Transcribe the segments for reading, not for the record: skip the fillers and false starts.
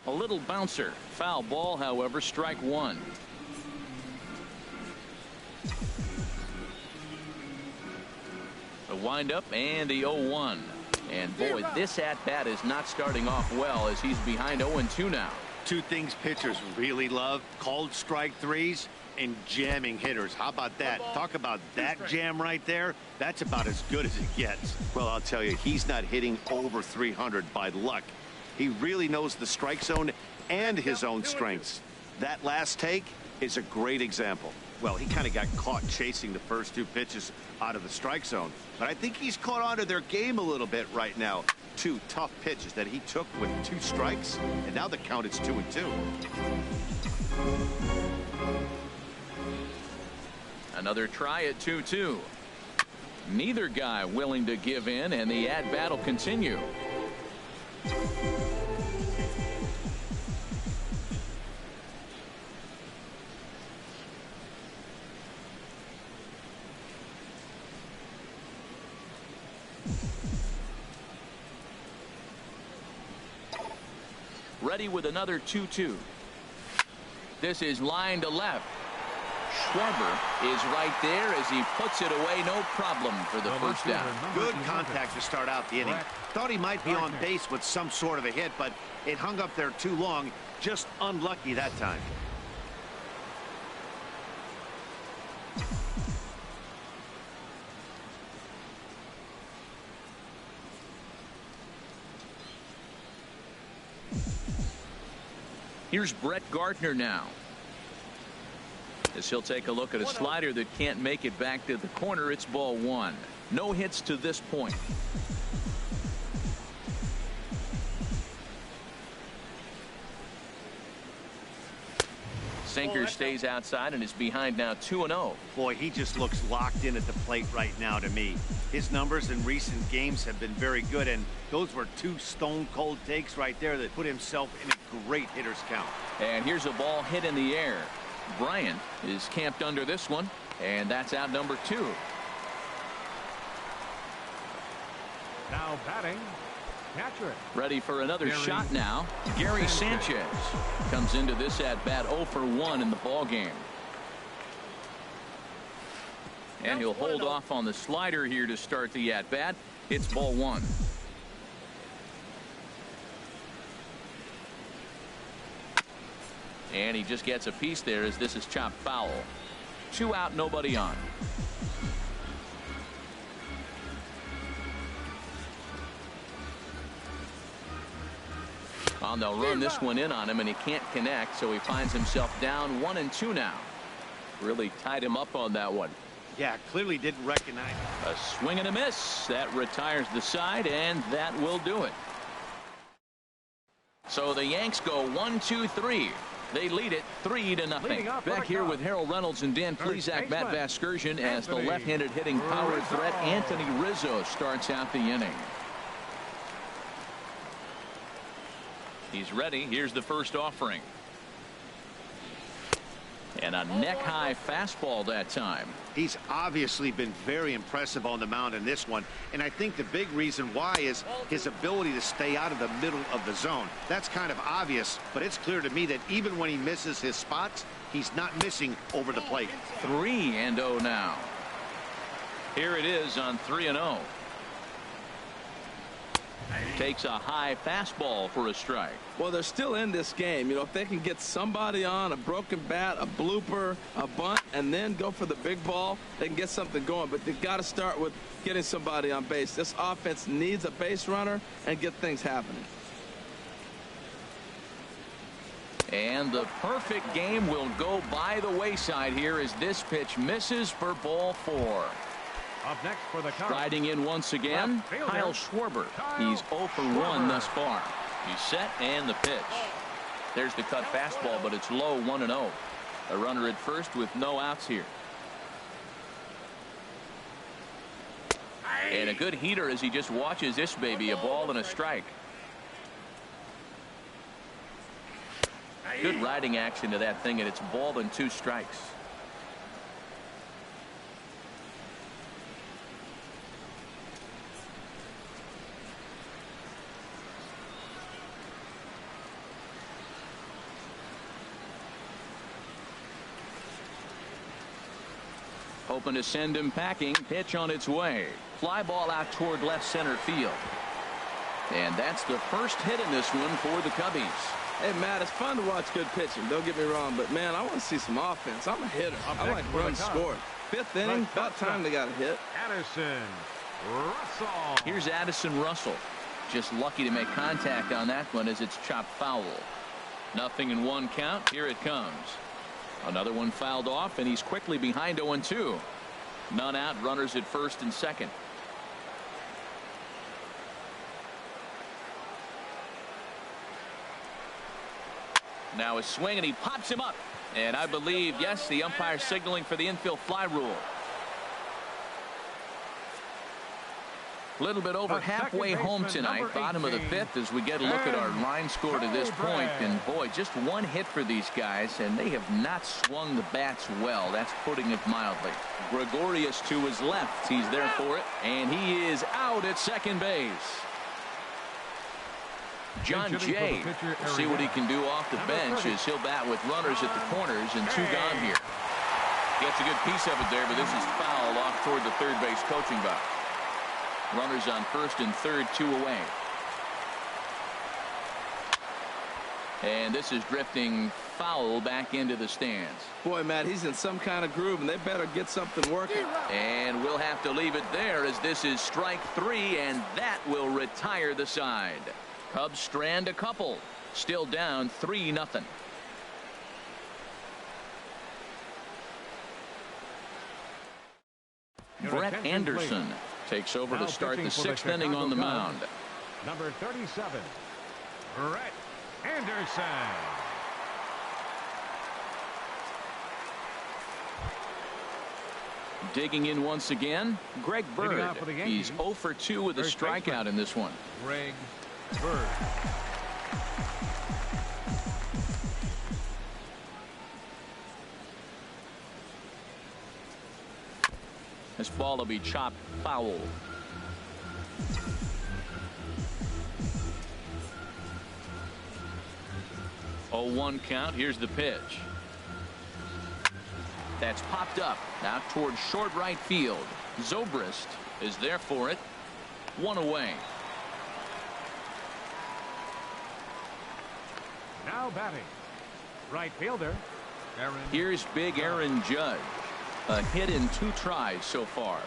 A little bouncer. Foul ball, however, strike one. The windup and the 0-1. And boy, this at-bat is not starting off well as he's behind 0-2 now. Two things pitchers really love: called strike threes and jamming hitters. How about that? Talk about that jam right there. That's about as good as it gets. Well, I'll tell you, he's not hitting over 300 by luck. He really knows the strike zone and his own strengths. That last take is a great example. Well, he kind of got caught chasing the first two pitches out of the strike zone. But I think he's caught on to their game a little bit right now. Two tough pitches that he took with two strikes, and now the count is 2-2. Another try at 2-2. Neither guy willing to give in, and the at-bat will continue. Ready with another 2-2. This is line to left. Schwarber is right there as he puts it away, no problem for the first down. Good contact to start out the inning. Thought he might be on base with some sort of a hit, but it hung up there too long. Just unlucky that time. Here's Brett Gardner now. As he'll take a look at a slider that can't make it back to the corner. It's ball one. No hits to this point. Sinker stays outside and is behind now 2-0. Boy, he just looks locked in at the plate right now to me. His numbers in recent games have been very good, and those were two stone-cold takes right there that put himself in a great hitter's count. And here's a ball hit in the air. Bryant is camped under this one, and that's out number 2. Now batting, catcher. Ready for another shot now. Gary Sanchez comes into this at bat 0 for 1 in the ball game. And he'll hold off on the slider here to start the at bat. It's ball one. And he just gets a piece there as this is chopped foul. 2 out, nobody on. Well, they'll run this one in on him, and he can't connect, so he finds himself down 1-2 now. Really tied him up on that one. Yeah, clearly didn't recognize. A swing and a miss. That retires the side, and that will do it. So the Yanks go 1-2-3. They lead it 3-0. Back here with Harold Reynolds and Dan Plesac, Matt Vasgersian, as the left-handed hitting power threat Anthony Rizzo starts out the inning. He's ready. Here's the first offering. And a neck-high fastball that time. He's obviously been very impressive on the mound in this one, and I think the big reason why is his ability to stay out of the middle of the zone. That's kind of obvious, but it's clear to me that even when he misses his spots, he's not missing over the plate. 3-0 now. Here it is on 3-0. Takes a high fastball for a strike. Well, they're still in this game. You know, if they can get somebody on a broken bat, a blooper, a bunt, and then go for the big ball, they can get something going. But they've got to start with getting somebody on base. This offense needs a base runner and get things happening. And the perfect game will go by the wayside here as this pitch misses for ball 4. Up next for the count. Striding in once again, Kyle Schwarber. He's 0 for 1 thus far. He's set and the pitch. There's the cut fastball, but it's low, 1-0. A runner at first with no outs here. And a good heater as he just watches this baby, a ball and a strike. Good riding action to that thing, and it's a ball and 2 strikes. Hoping to send him packing. Pitch on its way. Fly ball out toward left center field. And that's the first hit in this one for the Cubbies. Hey, Matt, it's fun to watch good pitching. Don't get me wrong, but, man, I want to see some offense. I'm a hitter. I like run scored. Fifth inning, about time they got a hit. Addison Russell. Here's Addison Russell. Just lucky to make contact on that one as it's chopped foul. 0-1 count. Here it comes. Another one fouled off, and he's quickly behind 0-2. None out, runners at first and second. Now a swing, and he pops him up. And I believe, yes, the umpire signaling for the infield fly rule. A little bit over halfway home tonight, bottom of the fifth, as we get a look at our line score to this point. And boy, just one hit for these guys, and they have not swung the bats well. That's putting it mildly. Gregorius to his left. He's there for it, and he is out at second base. John Jay will see what he can do off the bench as he'll bat with runners at the corners and two gone here. Gets a good piece of it there, but this is foul off toward the third base coaching box. Runners on first and third, 2 away. And this is drifting foul back into the stands. Boy, Matt, he's in some kind of groove, and they better get something working. And we'll have to leave it there as this is strike 3, and that will retire the side. Cubs strand a couple. Still down 3-0. Brett Anderson takes over to start the 6th inning on the mound. Number 37, Brett Anderson. Digging in once again, Greg Bird. He's 0 for 2 with a strikeout in this one. Greg Bird. This ball will be chopped foul. Oh, 1 count. Here's the pitch. That's popped up out towards short right field. Zobrist is there for it. 1 away. Now batting, right fielder Aaron. Here's big Aaron Judge. A hit in 2 tries so far.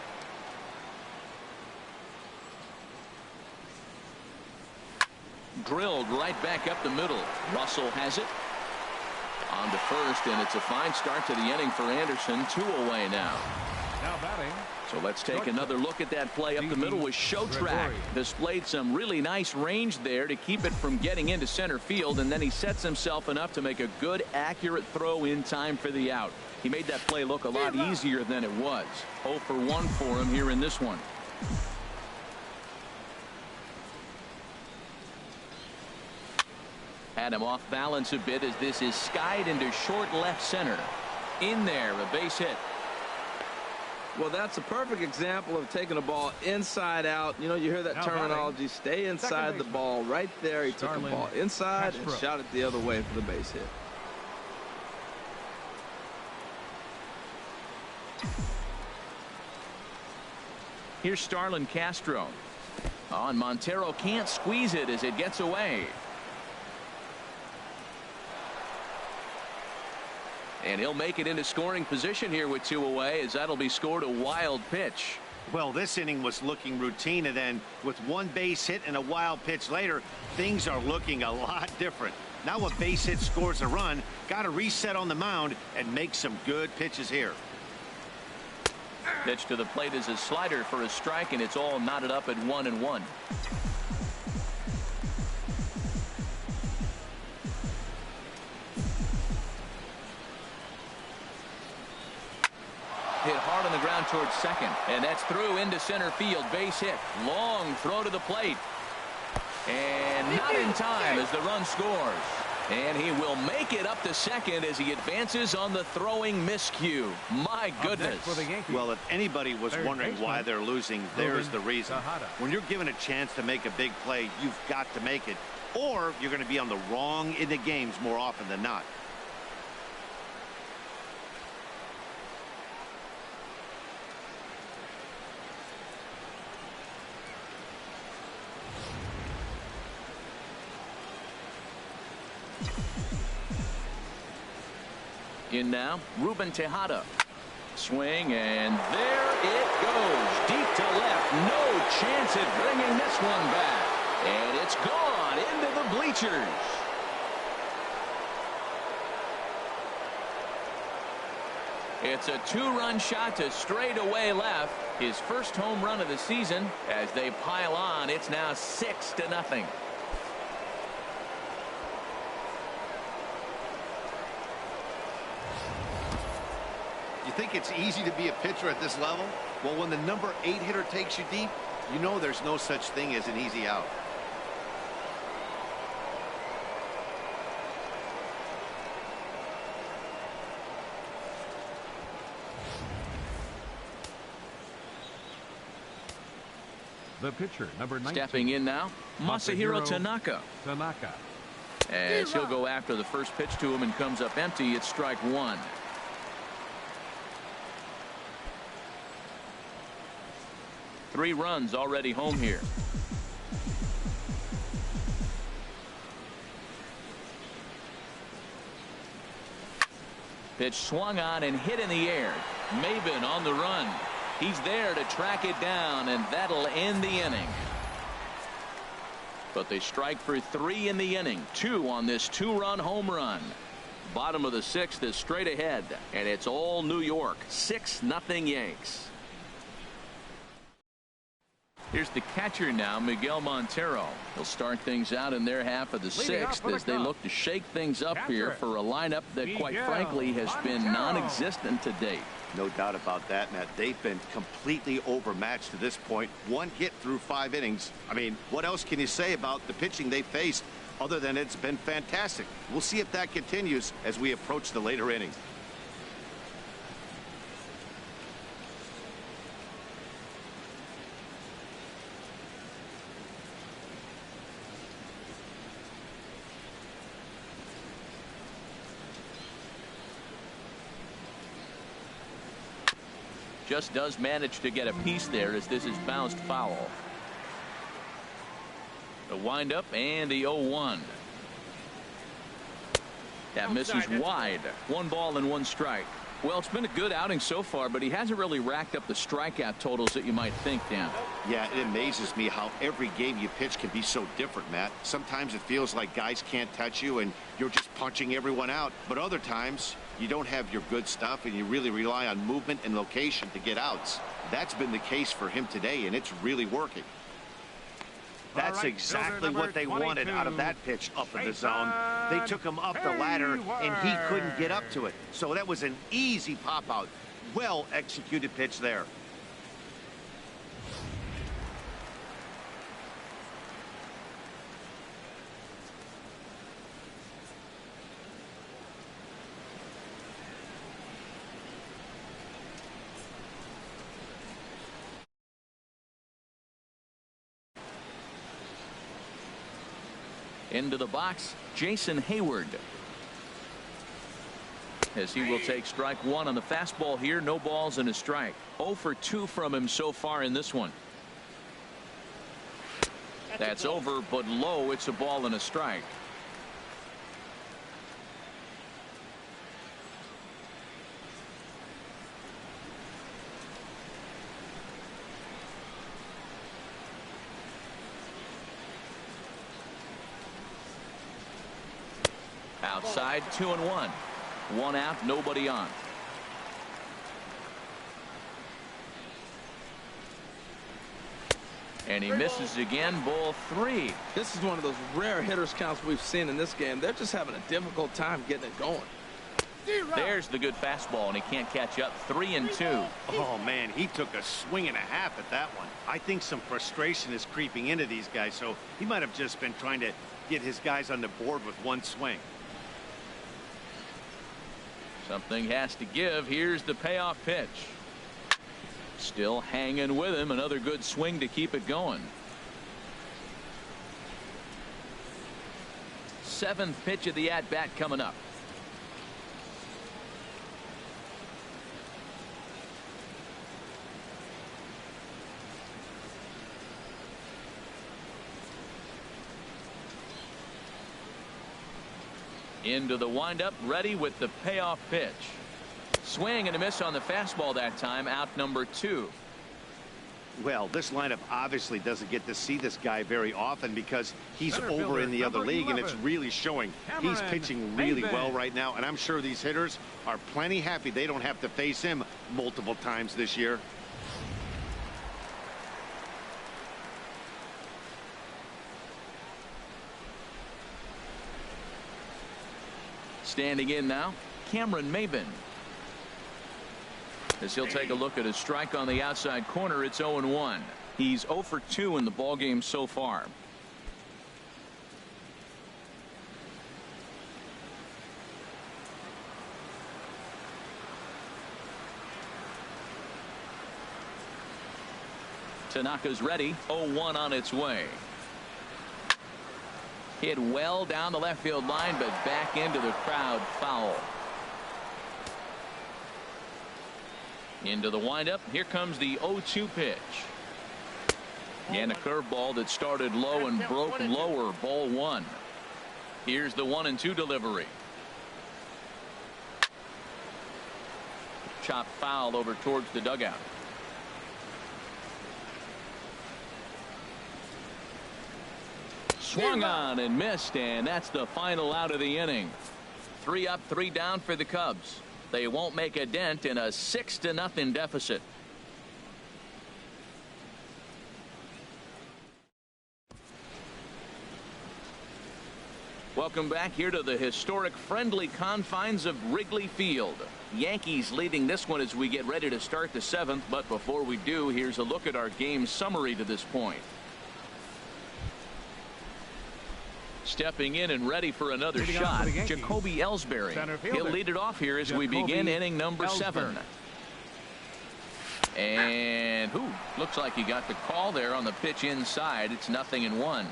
Drilled right back up the middle. Russell has it. On to first, and it's a fine start to the inning for Anderson. 2 away now. Now batting. So let's take another look at that play up the middle with Showtrack. Displayed some really nice range there to keep it from getting into center field, and then he sets himself enough to make a good, accurate throw in time for the out. He made that play look a lot easier than it was. 0 for 1 for him here in this one. Had him off balance a bit as this is skied into short left center. In there, a base hit. Well, that's a perfect example of taking a ball inside out. You know, you hear that terminology. Stay inside the ball. Right there, he took the ball inside and shot it the other way for the base hit. Here's Starlin Castro. Oh, and Montero can't squeeze it as it gets away. And he'll make it into scoring position here with 2 away, as that'll be scored a wild pitch. Well, this inning was looking routine, and then with 1 base hit and a wild pitch later, things are looking a lot different. Now a base hit scores a run, got to reset on the mound and make some good pitches here. Pitch to the plate is a slider for a strike, and it's all knotted up at 1-1. Hit hard on the ground towards second, and that's through into center field. Base hit. Long throw to the plate, and not in time as the run scores. And he will make it up to second as he advances on the throwing miscue. My goodness. Well, if anybody was wondering why they're losing, there's the reason. When you're given a chance to make a big play, you've got to make it, or you're going to be on the wrong end of games more often than not. In now, Ruben Tejada. Swing, and there it goes. Deep to left. No chance at bringing this one back. And it's gone into the bleachers. It's a two-run shot to straightaway left. His first home run of the season. As they pile on, it's now 6-0. You think it's easy to be a pitcher at this level? Well, when the number 8 hitter takes you deep, you know there's no such thing as an easy out. The pitcher, number 19. Stepping in now, Masahiro Tanaka. As he'll go after the first pitch to him and comes up empty, it's strike one. Three runs already home here. Pitch swung on and hit in the air. Maben on the run. He's there to track it down, and that'll end the inning. But they strike for 3 in the inning. 2 on this 2-run home run. Bottom of the 6th is straight ahead, and it's all New York. 6-0 Yanks. Here's the catcher now, Miguel Montero. He'll start things out in their half of the 6th as they look to shake things up here for a lineup that, quite frankly, has been non-existent to date. No doubt about that, Matt. They've been completely overmatched to this point. 1 hit through 5 innings. I mean, what else can you say about the pitching they faced other than it's been fantastic? We'll see if that continues as we approach the later innings. Just does manage to get a piece there as this is bounced foul. The windup and the 0-1. That misses wide. 1 ball and 1 strike. Well, it's been a good outing so far, but he hasn't really racked up the strikeout totals that you might think, Dan. Yeah, it amazes me how every game you pitch can be so different, Matt. Sometimes it feels like guys can't touch you and you're just punching everyone out. But other times you don't have your good stuff and you really rely on movement and location to get outs. That's been the case for him today, and it's really working. That's exactly what they wanted out of that pitch up in the zone. They took him up the ladder, and he couldn't get up to it. So that was an easy pop-out. Well-executed pitch there. Into the box, Jason Hayward. As he will take strike 1 on the fastball here. No balls and a strike. 0 for 2 from him so far in this one. That's over, but low. It's a ball and a strike. Outside, 2-1. 1 out, nobody on. And he misses again, ball 3. This is one of those rare hitters counts we've seen in this game. They're just having a difficult time getting it going. There's the good fastball, and he can't catch up. 3-2. Oh, man, he took a swing and a half at that one. I think some frustration is creeping into these guys, so he might have just been trying to get his guys on the board with 1 swing. Something has to give. Here's the payoff pitch. Still hanging with him. Another good swing to keep it going. 7th pitch of the at-bat coming up. Into the windup, ready with the payoff pitch. Swing and a miss on the fastball that time. Out number 2. Well, this lineup obviously doesn't get to see this guy very often because he's Center over fielder, in the other number league, and it's 11. really showing. He's pitching really well right now, and I'm sure these hitters are plenty happy they don't have to face him multiple times this year. Standing in now, Cameron Maben. As he'll take a look at a strike on the outside corner, it's 0-1. He's 0 for 2 in the ballgame so far. Tanaka's ready. 0-1 on its way. Hit well down the left field line, but back into the crowd, foul. Into the windup. Here comes the 0-2 pitch. And a curveball that started low and broke lower. Ball 1. Here's the 1-2 delivery. Chop foul over towards the dugout. Swung on and missed, and that's the final out of the inning. 3 up, 3 down for the Cubs. They won't make a dent in a 6-0 deficit. Welcome back here to the historic friendly confines of Wrigley Field. Yankees leading this one as we get ready to start the 7th. But before we do, here's a look at our game summary to this point. Stepping in and ready for another shot, Jacoby Ellsbury. He'll lead it off here as we begin inning number 7. And looks like he got the call there on the pitch inside. It's 0-1.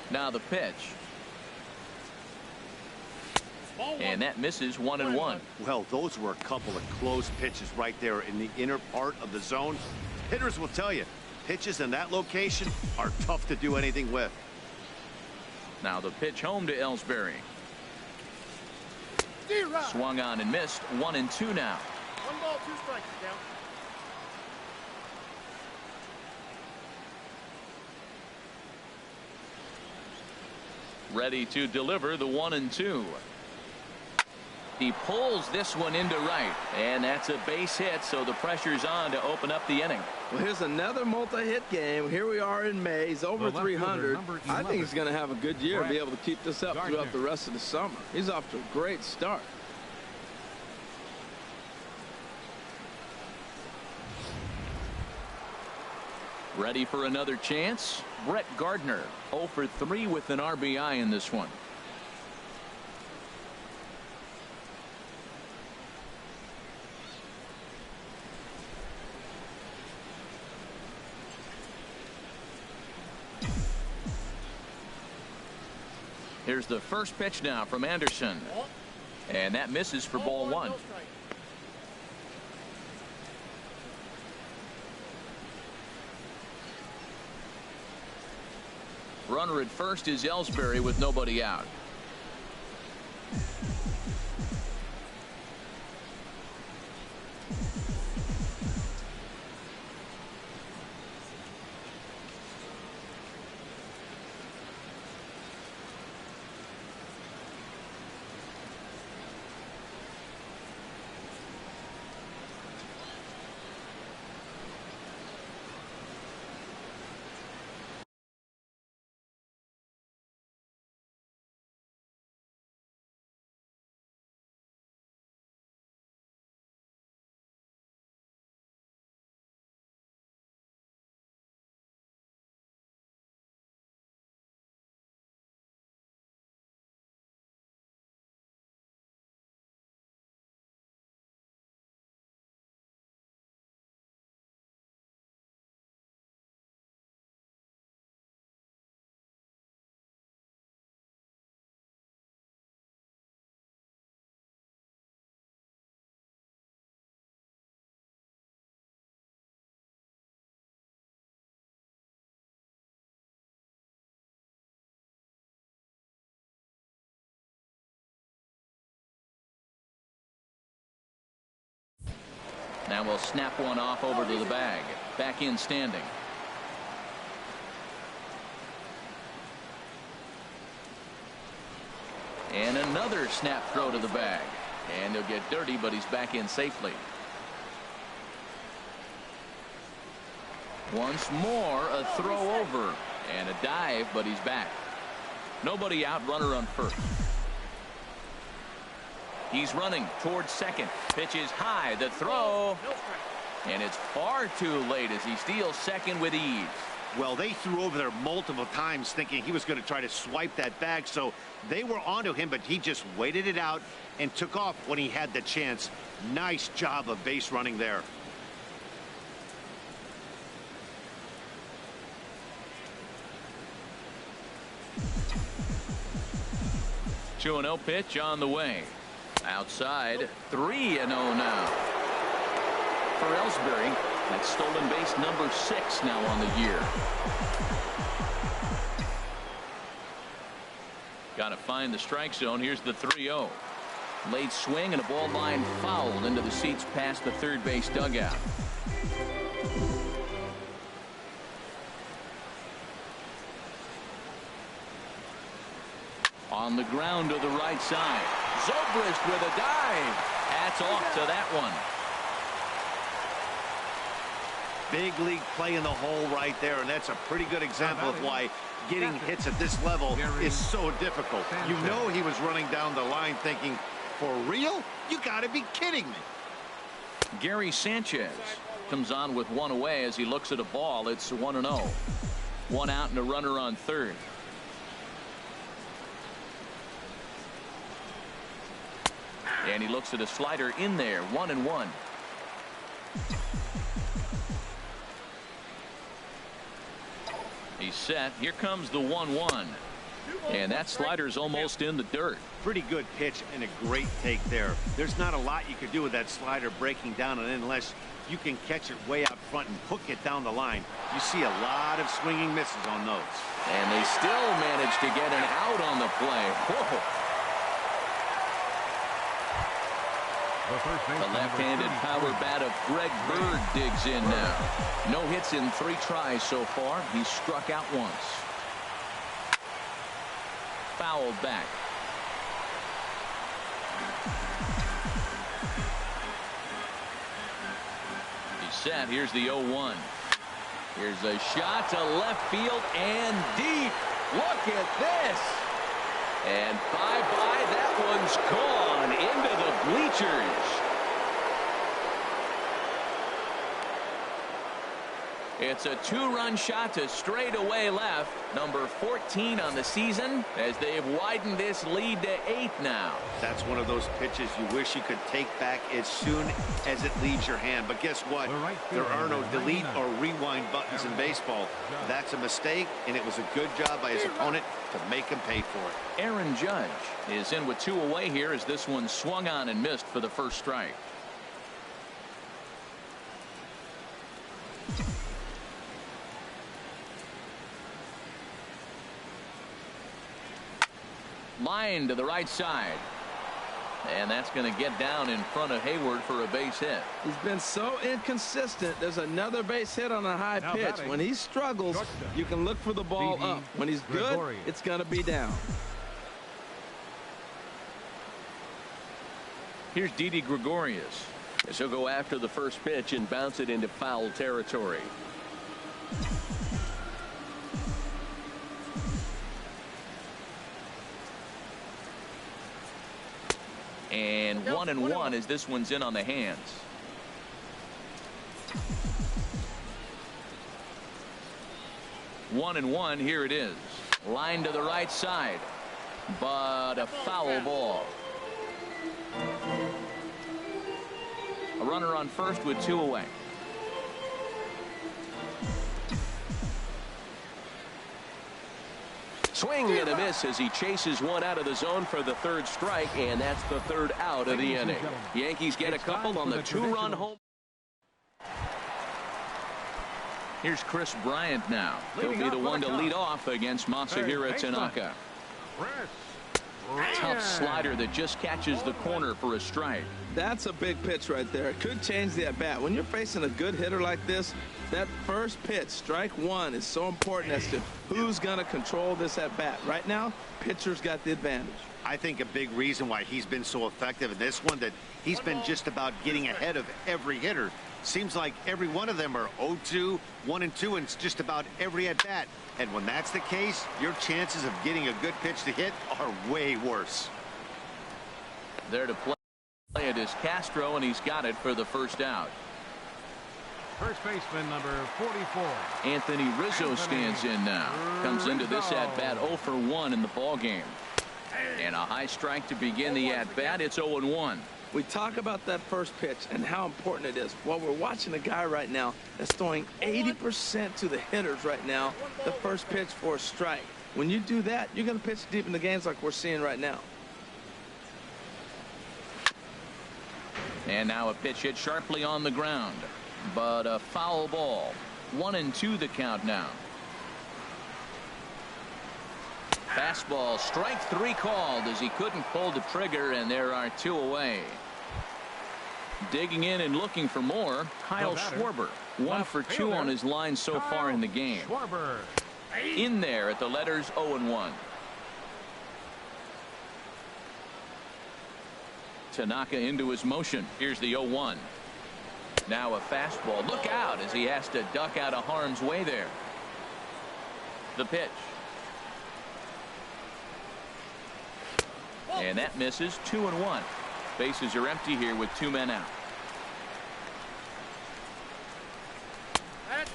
Now the pitch. And that misses 1-1. Well, those were a couple of close pitches right there in the inner part of the zone. Hitters will tell you, pitches in that location are tough to do anything with. Now the pitch home to Ellsbury. Swung on and missed. 1-2 now. 1 ball, 2 strikes down. Ready to deliver the 1-2. He pulls this one into right, and that's a base hit, so the pressure's on to open up the inning. Well, here's another multi-hit game. Here we are in May. He's over 300. I think he's going to have a good year and be able to keep this up throughout the rest of the summer. He's off to a great start. Ready for another chance? Brett Gardner, 0 for 3 with an RBI in this one. Here's the first pitch now from Anderson. And that misses for ball 1. Runner at first is Ellsbury with nobody out. Now we'll snap one off over to the bag. Back in standing. And another snap throw to the bag. And he'll get dirty, but he's back in safely. Once more, a throw over. And a dive, but he's back. Nobody out, runner on first. He's running towards second. Pitch is high. The throw. And it's far too late as he steals second with ease. Well, they threw over there multiple times thinking he was going to try to swipe that bag, so they were onto him, but he just waited it out and took off when he had the chance. Nice job of base running there. 2-0 pitch on the way. Outside, 3-0 now. For Ellsbury, that's stolen base number 6 now on the year. Got to find the strike zone. Here's the 3-0. Late swing and a ball line fouled into the seats past the third base dugout. On the ground to the right side. Zobrist with a dive. That's off to that one. Big league play in the hole right there, and that's a pretty good example of why getting hits at this level is so difficult. You know he was running down the line thinking, for real? You got to be kidding me. Gary Sanchez comes on with one away as he looks at a ball. It's 1-0. One out and a runner on third. And he looks at a slider in there. 1-1. He's set. Here comes the 1-1. And that slider's almost in the dirt. Pretty good pitch and a great take there. There's not a lot you could do with that slider breaking down and in unless you can catch it way out front and hook it down the line. You see a lot of swinging misses on those. And they still manage to get an out on the play. Whoa. The left-handed power bat of Greg Bird digs in now. No hits in 3 tries so far. He's struck out once. Fouled back. He's set. Here's the 0-1. Here's a shot to left field and deep. Look at this. And bye-bye, that one's gone into the bleachers. It's a 2-run shot to straightaway left. Number 14 on the season as they've widened this lead to 8 now. That's one of those pitches you wish you could take back as soon as it leaves your hand. But guess what? There are no delete or rewind buttons in baseball. That's a mistake, and it was a good job by his opponent to make him pay for it. Aaron Judge is in with 2 away here as this one swung on and missed for the first strike. Line to the right side. And that's going to get down in front of Hayward for a base hit. He's been so inconsistent. There's another base hit on a high pitch. When he struggles, you can look for the ball up. When he's good, it's going to be down. Here's Didi Gregorius. As he'll go after the first pitch and bounce it into foul territory. And 1-1 as this one's in on the hands. One and one. Here it is. Line to the right side. But a foul ball. A runner on first with 2 away. Swing and a miss as he chases one out of the zone for the 3rd strike, and that's the 3rd out of the inning. Yankees get a couple on the 2-run home. Here's Chris Bryant now. He'll be the one to lead off against Masahiro Tanaka. Tough slider that just catches the corner for a strike. That's a big pitch right there. It could change the at-bat. When you're facing a good hitter like this, that first pitch, strike one, is so important as to who's going to control this at-bat. Right now, pitcher's got the advantage. I think a big reason why he's been so effective in this one, that he's been just about getting ahead of every hitter. Seems like every one of them are 0-2, 1-2, and it's just about every at-bat. And when that's the case, your chances of getting a good pitch to hit are way worse. There to play it is Castro, and he's got it for the first out. First baseman number 44. Anthony Rizzo stands in now. Comes into this at-bat 0 for 1 in the ball game. And a high strike to begin the at-bat. It's 0-1. We talk about that first pitch and how important it is. Well, we're watching a guy right now that's throwing 80% to the hitters right now, the first pitch for a strike. When you do that, you're going to pitch deep in the games like we're seeing right now. And now a pitch hit sharply on the ground, but a foul ball. 1-2 the count now. Fastball, strike 3 called as he couldn't pull the trigger, and there are 2 away. Digging in and looking for more, Kyle Schwarber. 1 for 2 on his line so far in the game. In there at the letters 0-1. Tanaka into his motion. Here's the 0-1. Now a fastball. Look out as he has to duck out of harm's way there. The pitch. And that misses. 2-1. Bases are empty here with 2 men out.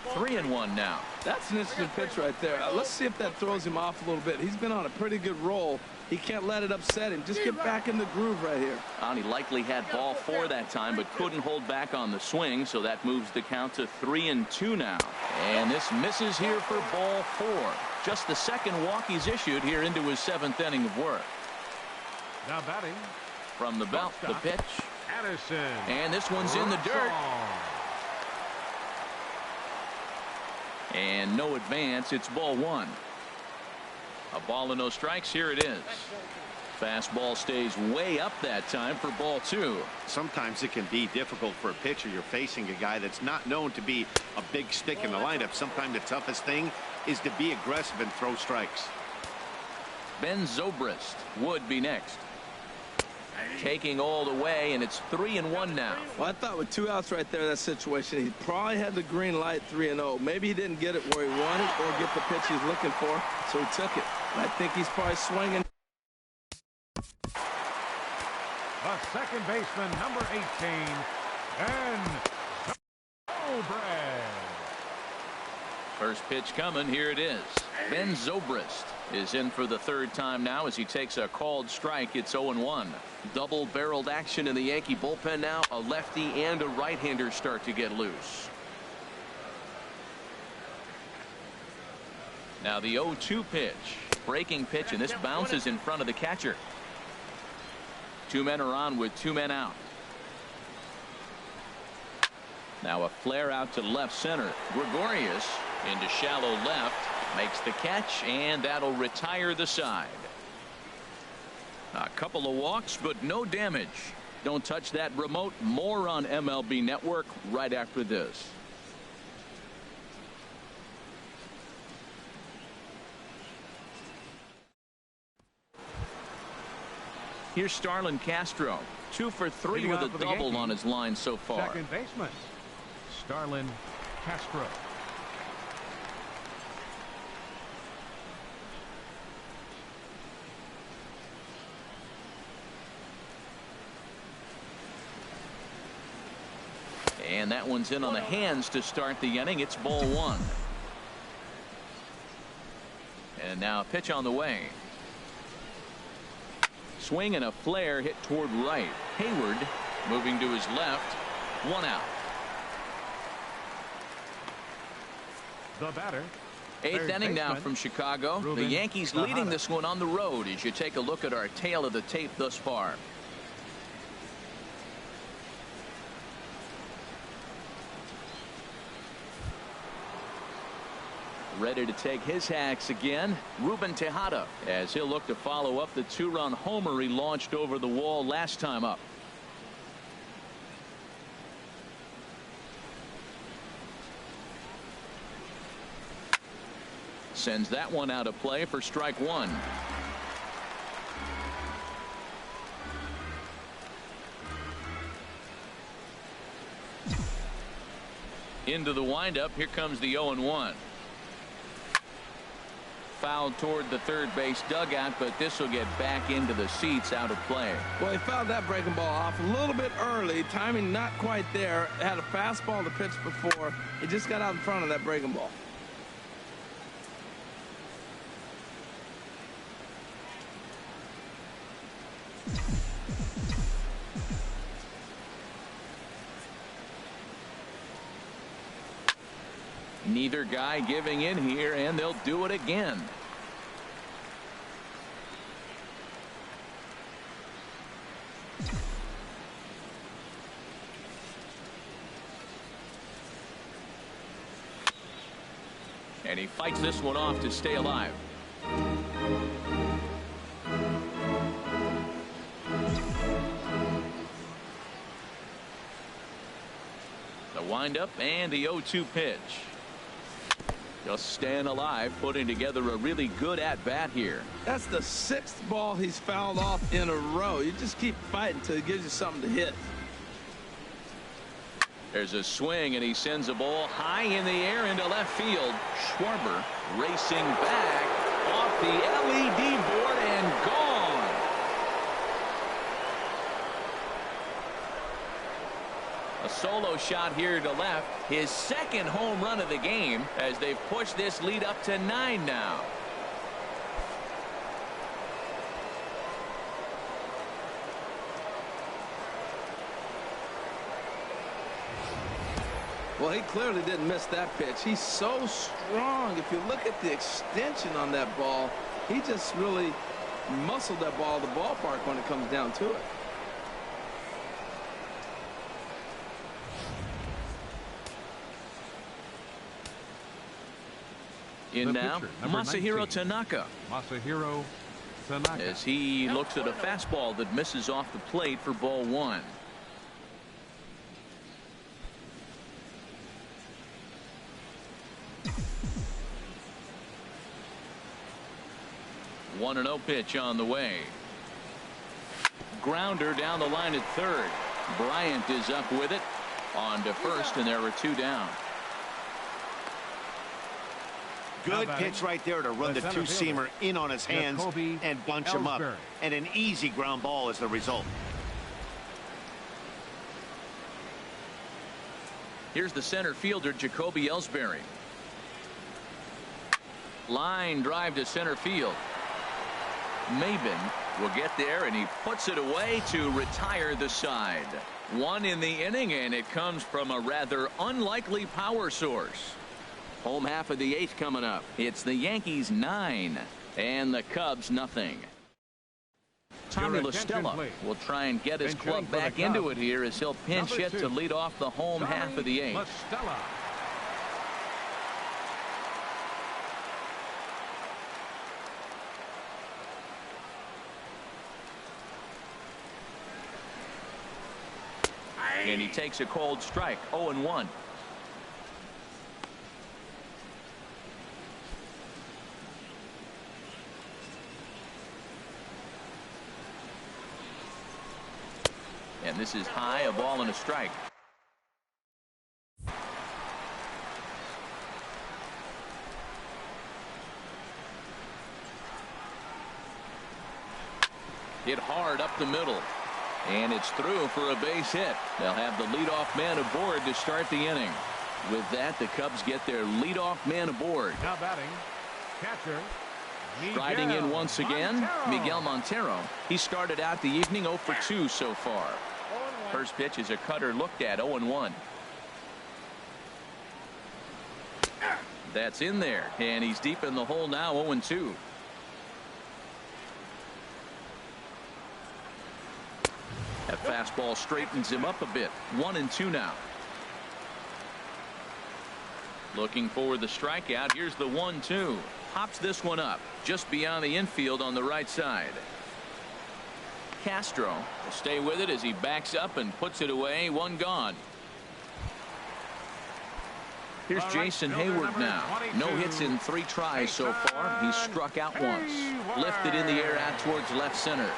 3-1 now. That's an interesting pitch right there. Let's see if that throws him off a little bit. He's been on a pretty good roll. He can't let it upset him. Just get back in the groove right here. He likely had ball 4 that time, but couldn't hold back on the swing, so that moves the count to 3-2 now. And this misses here for ball 4. Just the second walk he's issued here into his 7th inning of work. Now batting from the belt, the pitch. Addison. And this one's in the dirt. And no advance. It's ball 1. A ball and no strikes. Here it is. Fastball stays way up that time for ball 2. Sometimes it can be difficult for a pitcher. You're facing a guy that's not known to be a big stick in the lineup. Sometimes the toughest thing is to be aggressive and throw strikes. Ben Zobrist would be next. Taking all the way, and it's 3-1 now. Well, I thought with 2 outs right there in that situation, he probably had the green light 3-0. Maybe he didn't get it where he wanted or get the pitch he's looking for, so he took it. And I think he's probably swinging. The second baseman, number 18, and Zobrist. First pitch coming. Here it is. Ben Zobrist is in for the 3rd time now as he takes a called strike. It's 0-1. Double-barreled action in the Yankee bullpen now. A lefty and a right-hander start to get loose. Now the 0-2 pitch. Breaking pitch, and this bounces in front of the catcher. 2 men are on with 2 men out. Now a flare out to left center. Gregorius into shallow left. Makes the catch, and that'll retire the side. A couple of walks, but no damage. Don't touch that remote. More on MLB Network right after this. Here's Starlin Castro. 2 for 3 with a double on his line so far. Second baseman, Starlin Castro. And that one's in on the hands to start the inning. It's ball 1. And now a pitch on the way. Swing and a flare hit toward right. Hayward moving to his left. 1 out. The batter. 8th inning now from Chicago. The Yankees leading this one on the road as you take a look at our tail of the tape thus far. Ready to take his hacks again, Ruben Tejada, as he'll look to follow up the 2-run homer he launched over the wall last time up. Sends that one out of play for strike one. Into the windup. Here comes the 0-1. Fouled toward the third base dugout, but this will get back into the seats, out of play. Well, he fouled that breaking ball off a little bit early. Timing not quite there. Had a fastball to pitch before. He just got out in front of that breaking ball. Neither guy giving in here, and they'll do it again. And he fights this one off to stay alive. The windup and the 0-2 pitch. Just staying alive, putting together a really good at-bat here. That's the 6th ball he's fouled off in a row. You just keep fighting until he gives you something to hit. There's a swing, and he sends a ball high in the air into left field. Schwarber racing back off the LED board and gone. A solo shot here to left. His second home run of the game as they've pushed this lead up to 9 now. Well, he clearly didn't miss that pitch. He's so strong. If you look at the extension on that ball, he just really muscled that ball to the ballpark when it comes down to it. In now, Masahiro Tanaka. Masahiro Tanaka. As he looks at a fastball that misses off the plate for ball one. One and 0 pitch on the way. Grounder down the line at third. Bryant is up with it on to first, and there were 2 down. Good pitch right there to run the two-seamer in on his hands and bunch him up. And an easy ground ball is the result. Here's the center fielder, Jacoby Ellsbury. Line drive to center field. Maben will get there, and he puts it away to retire the side. 1 in the inning, and it comes from a rather unlikely power source. Home half of the 8th coming up. It's the Yankees 9 and the Cubs nothing. Tommy La Stella will try and get his club back into it here as he'll pinch hit to lead off the home half of the 8th. And he takes a cold strike. 0-1. And this is high, a ball and a strike. Hit hard up the middle. And it's through for a base hit. They'll have the leadoff man aboard to start the inning. With that, the Cubs get their leadoff man aboard. Now batting, catcher. Striding in once again, Miguel Montero. He started out the evening 0 for 2 so far. First pitch is a cutter looked at, 0-1. That's in there, and he's deep in the hole now, 0-2. That fastball straightens him up a bit. 1-2 now. Looking for the strikeout. Here's the 1-2. Pops this one up just beyond the infield on the right side. Castro will stay with it as he backs up and puts it away. One gone. Here's Jason Hayward now. No hits in 3 tries so far. He's struck out once. Lifted in the air out towards left center.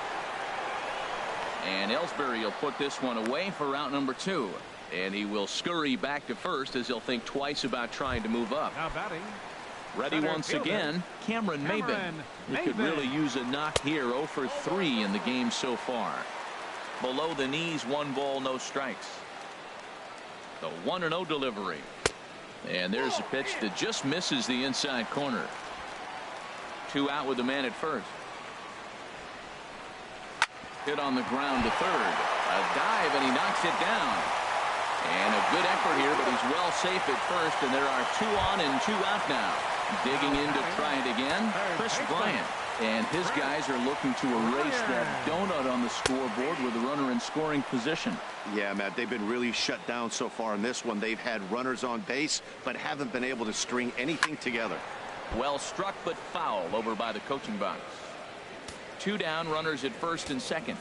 And Ellsbury will put this one away for out number 2. And he will scurry back to first as he'll think twice about trying to move up. Now batting. Ready once again, Cameron Maybin. He could really use a knock here. 0 for 3 in the game so far. Below the knees, 1 ball, no strikes. The 1-0 delivery. And there's a pitch that just misses the inside corner. 2 out with the man at first. Hit on the ground to third. A dive, and he knocks it down. And a good effort here, but he's well safe at first, and there are 2 on and 2 out now. Digging in to try it again, Chris Bryant. And his guys are looking to erase that donut on the scoreboard with a runner in scoring position. Yeah, Matt, they've been really shut down so far in this one. They've had runners on base, but haven't been able to string anything together. Well struck, but foul over by the coaching box. 2 down, runners at first and second.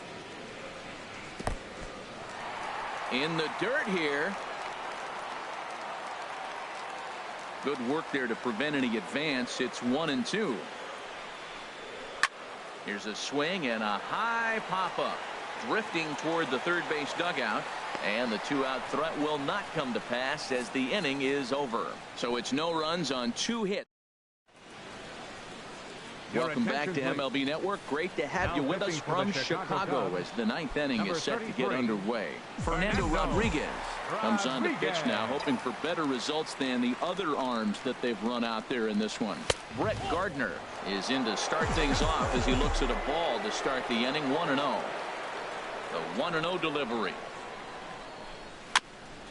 In the dirt here. Good work there to prevent any advance. It's 1-2. Here's a swing and a high pop-up. Drifting toward the third base dugout. And the 2-out threat will not come to pass as the inning is over. So it's no runs on 2 hits. Welcome back to MLB Network. Great to have you with us from Chicago as the 9th inning is set to get underway. Fernando Rodriguez comes on to pitch now, hoping for better results than the other arms that they've run out there in this one. Brett Gardner is in to start things off as he looks at a ball to start the inning. 1-0. The 1-0 delivery.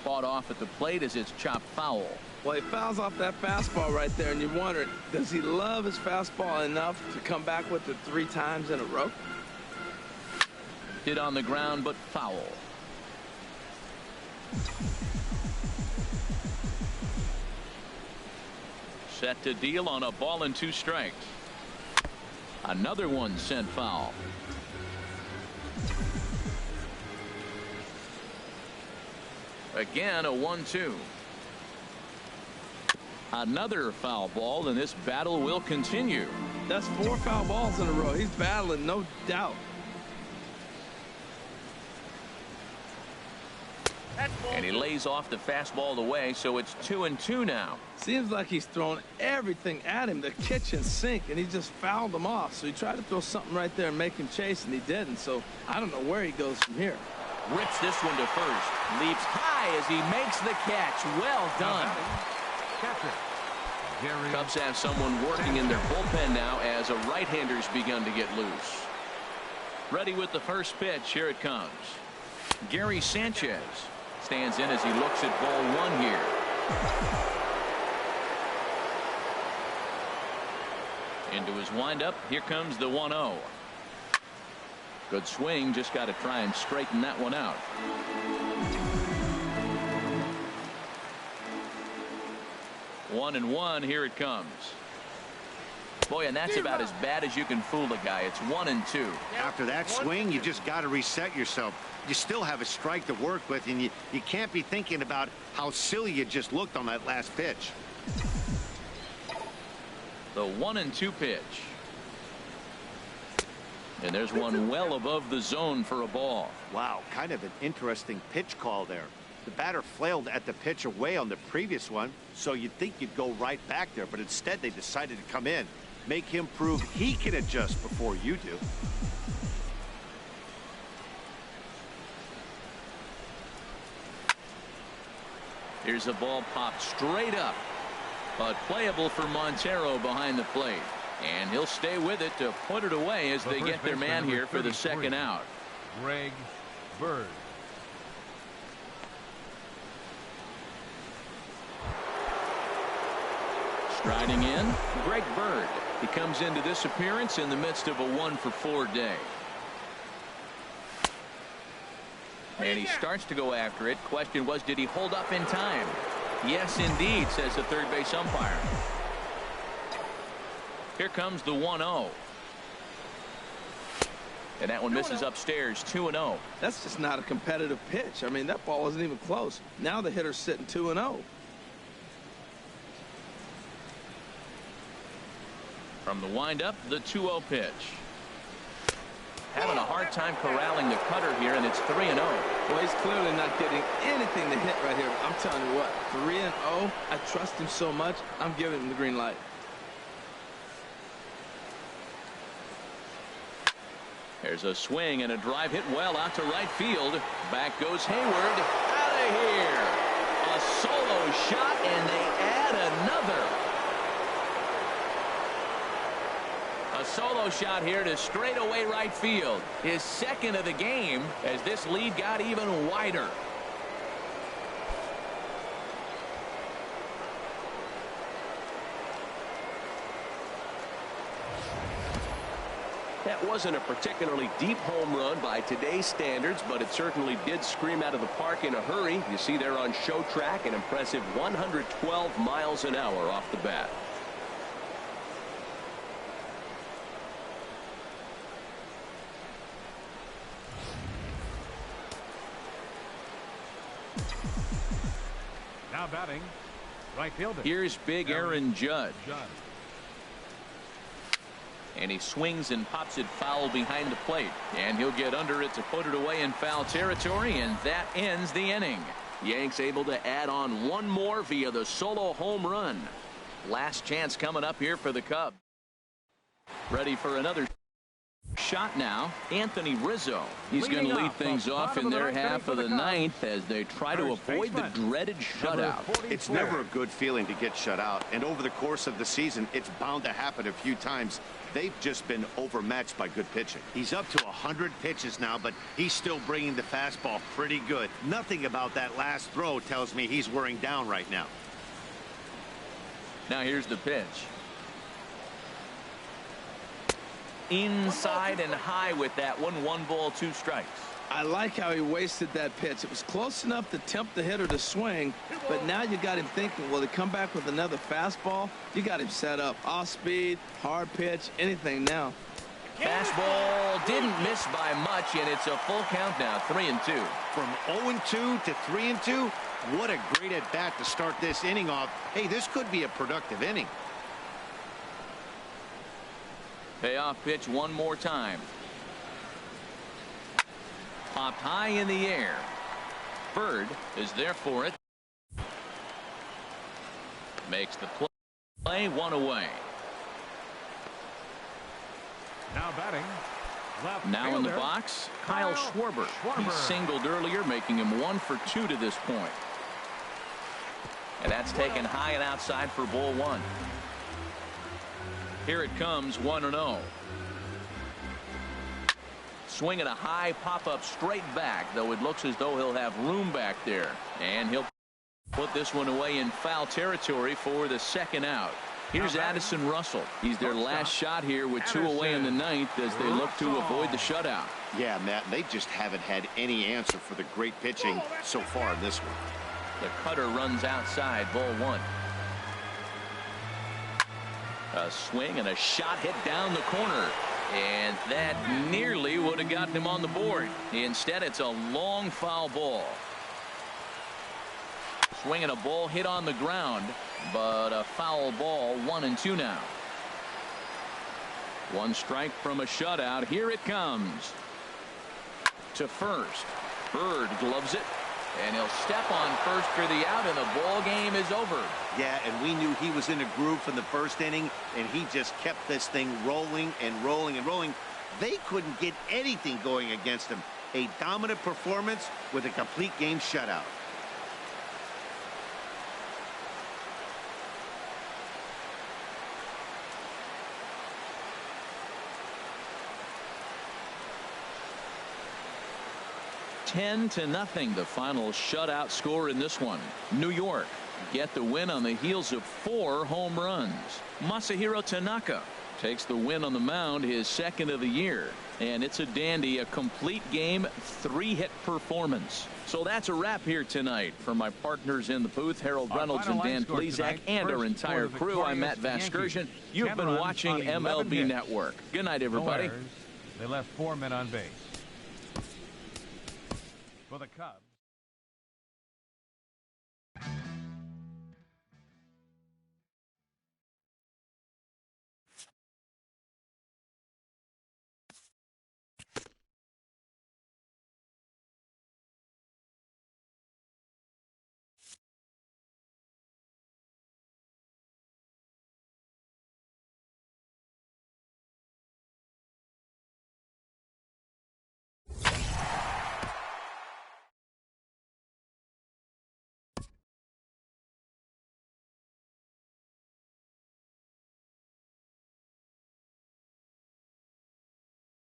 Fought off at the plate as it's chopped foul. Well, he fouls off that fastball right there, and you wonder, does he love his fastball enough to come back with it 3 times in a row? Hit on the ground, but foul. Set to deal on a ball and 2 strikes. Another one sent foul. Again, a 1-2. Another foul ball, and this battle will continue. That's 4 foul balls in a row. He's battling, no doubt. And he lays off the fastball away, so it's 2-2 now. Seems like he's thrown everything at him, the kitchen sink, and he just fouled them off. So he tried to throw something right there and make him chase, and he didn't. So I don't know where he goes from here. Rips this one to first. Leaps high as he makes the catch. Well done. Cubs have someone working in their bullpen now as a right-hander's begun to get loose. Ready with the first pitch. Here it comes. Gary Sanchez stands in as he looks at ball 1 here. Into his windup. Here comes the 1-0. Good swing. Just got to try and straighten that one out. 1-1. Here it comes. Boy, and that's about as bad as you can fool a guy. It's 1-2. After that swing, you just got to reset yourself. You still have a strike to work with, and you can't be thinking about how silly you just looked on that last pitch. The 1-2 pitch. And there's one well above the zone for a ball. Wow, kind of an interesting pitch call there. The batter flailed at the pitch away on the previous one, so you'd think you'd go right back there, but instead they decided to come in, make him prove he can adjust before you do. Here's a ball popped straight up, but playable for Montero behind the plate. And he'll stay with it to put it away as they get their man here for the second out. Greg Bird. Striding in, Greg Bird. He comes into this appearance in the midst of a 1-for-4 day. And he starts to go after it. Question was, did he hold up in time? Yes, indeed, says the third base umpire. Here comes the 1-0. And that one misses upstairs, 2-0. That's just not a competitive pitch. I mean, that ball wasn't even close. Now the hitter's sitting 2-0. From the windup, the 2-0 pitch. Having a hard time corralling the cutter here, and it's 3-0. Well, he's clearly not getting anything to hit right here. I'm telling you what, 3-0. I trust him so much, I'm giving him the green light. There's a swing and a drive hit well out to right field. Back goes Hayward. Out of here. A solo shot, and they add another. A solo shot here to straightaway right field. His second of the game as this lead got even wider. That wasn't a particularly deep home run by today's standards, but it certainly did scream out of the park in a hurry. You see there on show track an impressive 112 miles an hour off the bat. Now batting, right fielder. Here's big Aaron Judge. And he swings and pops it foul behind the plate. And he'll get under it to put it away in foul territory, and that ends the inning. Yanks able to add on one more via the solo home run. Last chance coming up here for the Cubs. Ready for another shot now. Anthony Rizzo. He's going to lead things off in their half of the ninth as they try to avoid the dreaded shutout. It's never a good feeling to get shut out, and over the course of the season, it's bound to happen a few times. They've just been overmatched by good pitching. He's up to 100 pitches now, but he's still bringing the fastball pretty good. Nothing about that last throw tells me he's wearing down right now. Now here's the pitch. Inside and high with that one. 1 ball, 2 strikes. I like how he wasted that pitch. It was close enough to tempt the hitter to swing, but now you got him thinking, will he come back with another fastball? You got him set up. Off speed, hard pitch, anything now. Fastball didn't miss by much, and it's a full count now, 3-2. From 0-2 to 3-2, what a great at bat to start this inning off. Hey, this could be a productive inning. Payoff pitch one more time. Popped high in the air. Bird is there for it. Makes the play, 1 away. Now batting. Now in the box, Kyle Schwarber. He singled earlier, making him 1 for 2 to this point. And that's taken high and outside for ball 1. Here it comes, 1-0. Swinging a high pop-up straight back, though it looks as though he'll have room back there. And he'll put this one away in foul territory for the second out. Here's Addison Russell. He's their last shot here with 2 away in the ninth as they look to avoid the shutout. Yeah, Matt, they just haven't had any answer for the great pitching so far in this one. The cutter runs outside, ball 1. A swing and a shot hit down the corner. And that nearly would have gotten him on the board. Instead, it's a long foul ball. Swinging a ball hit on the ground, but a foul ball, 1-2 now. 1 strike from a shutout. Here it comes. To first. Bird gloves it. And he'll step on first for the out, and the ball game is over. Yeah, and we knew he was in a groove from the first inning, and he just kept this thing rolling and rolling and rolling. They couldn't get anything going against him. A dominant performance with a complete game shutout. (10-0), the final shutout score in this one. New York get the win on the heels of 4 home runs. Masahiro Tanaka takes the win on the mound, his second of the year. And it's a dandy, a complete game, 3-hit performance. So that's a wrap here tonight. For my partners in the booth, Harold Reynolds and Dan Plesac, and our entire crew, I'm Matt Vasgersian. You've been watching MLB Network. Good night, everybody. They left 4 men on base. For the Cubs.